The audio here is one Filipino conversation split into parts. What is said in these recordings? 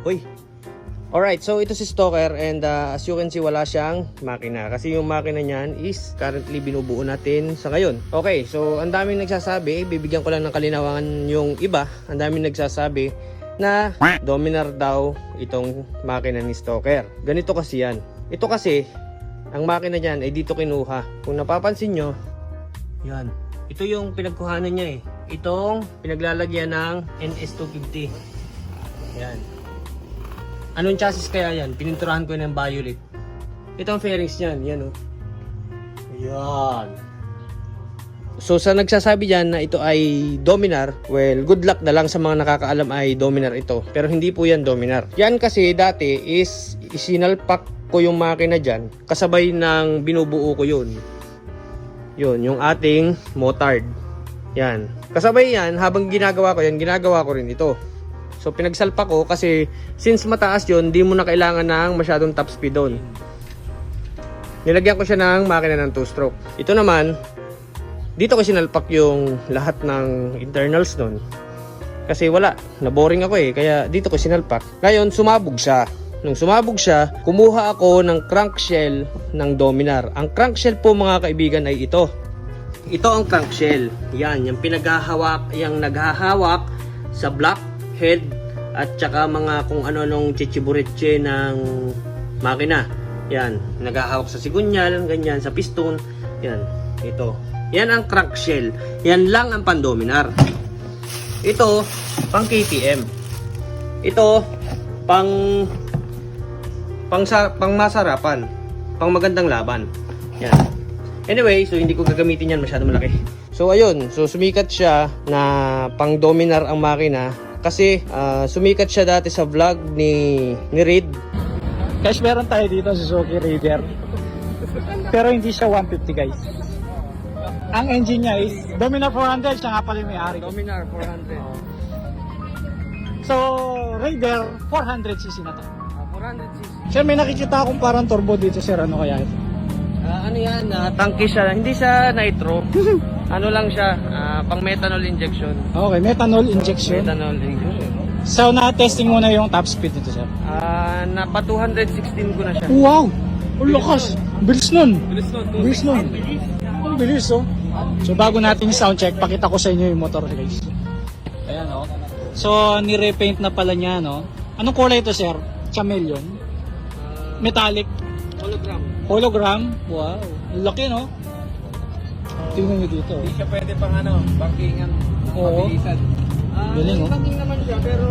Uy. Alright, so ito si Stalker and as you can see wala siyang makina kasi yung makina niyan is currently binubuo natin sa ngayon. Okay, so ang daming nagsasabi, bibigyan ko lang ng kalinawan yung iba. Ang daming nagsasabi na Dominar daw itong makina ni Stalker. Ganito kasi yan. Ito kasi, ang makina niyan ay dito kinuha. Kung napapansin nyo, yan. Ito yung pinagkuhanan niya eh. Itong pinaglalagyan ng NS250. Yan. Anong chassis kaya yan? Pininturahan ko ng violet. Ito ang fairings niyan. Yan oh. Yan. So sa nagsasabi dyan na ito ay Dominar, well, good luck na lang sa mga nakakaalam ay Dominar ito. Pero hindi po yan Dominar. Yan kasi dati is isinalpak ko yung makina dyan. Kasabay ng binubuo ko yun. Yun, yung ating motard. Yan. Kasabay yan, habang ginagawa ko yan, ginagawa ko rin ito. So pinagsalpak ko kasi since mataas yun, di mo na kailangan ng masyadong top speed doon. Nilagyan ko siya ng makina ng 2-stroke. Ito naman, dito ko sinalpak yung lahat ng internals nun. Kasi wala, naboring ako eh, kaya dito ko sinalpak. Ngayon, sumabog siya. Nung sumabog siya, kumuha ako ng crankshell ng Dominar. Ang crankshell po mga kaibigan ay ito. Ito ang crankshell. Yan, yung pinaghahawak, yung naghahawak sa block head at saka mga kung ano-anong chichiburitche ng makina. Yan, naghahawak sa sigunyal, ganyan, sa piston. Yan, ito. Yan ang crankshell. Yan lang ang pan-Dominar. Ito, pang KTM. Ito, pang masarapan. Pang magandang laban. Yan. Anyway, so hindi ko gagamitin yan, masyado malaki. So ayun, so sumikat siya na pang Dominar ang makina kasi sumikat siya dati sa vlog ni Reed. Guys, meron tayo dito Suzuki Raider. Pero hindi siya 150 guys. Ang engine niya is Dominar 400, siya nga pala yung may-ari. Dominar 400. So, Raider 400cc na to. 400cc. Sir, may nakikita akong parang turbo dito sir, ano kaya ito? Ano yan, tangke siya. Hindi siya nitro. Ano lang siya, pang methanol injection. Okay, methanol injection. Methanol injection. So, na-testing mo na yung top speed nito sir? Napa 216 ko na siya. Wow! Ang lakas! Bilis nun! Bilis nun. Ang bilis oh. So, bago natin yung sound check, pakita ko sa inyo yung motor guys. Ayan oh. So, ni-repaint na pala niya no. Anong kulay ito sir? Chameleon? Metallic? Hologram. Hologram? Wow! Ang laki no? Tingnan nyo dito. Hindi siya pwede pang bankingan, Oo. mabilisan. Galing, oh. Banking naman siya, pero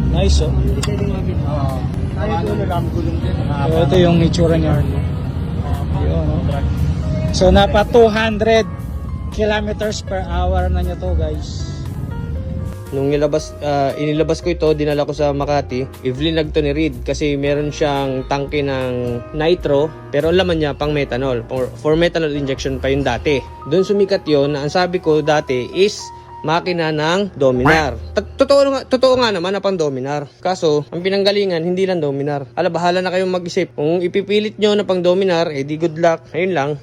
Nice oh. hindi pwedeng mabilis. Oo. Tayo doon lang gulong din. So, ito yung itsura niya. Yun, no? So, napa 200 kilometers per hour na niya to, guys. Nung inilabas ko ito, dinala ko sa Makati. Ivlinag to ni Reed kasi meron siyang tangke ng nitro pero ang laman niya pang methanol. For methanol injection pa yung dati. Doon sumikat yon na ang sabi ko dati is makina ng Dominar. Totoo nga naman na pang Dominar. Kaso, ang pinanggalingan, hindi lang Dominar. Bahala na kayong mag-isip. Kung ipipilit nyo na pang Dominar, eh di good luck. Ayun lang.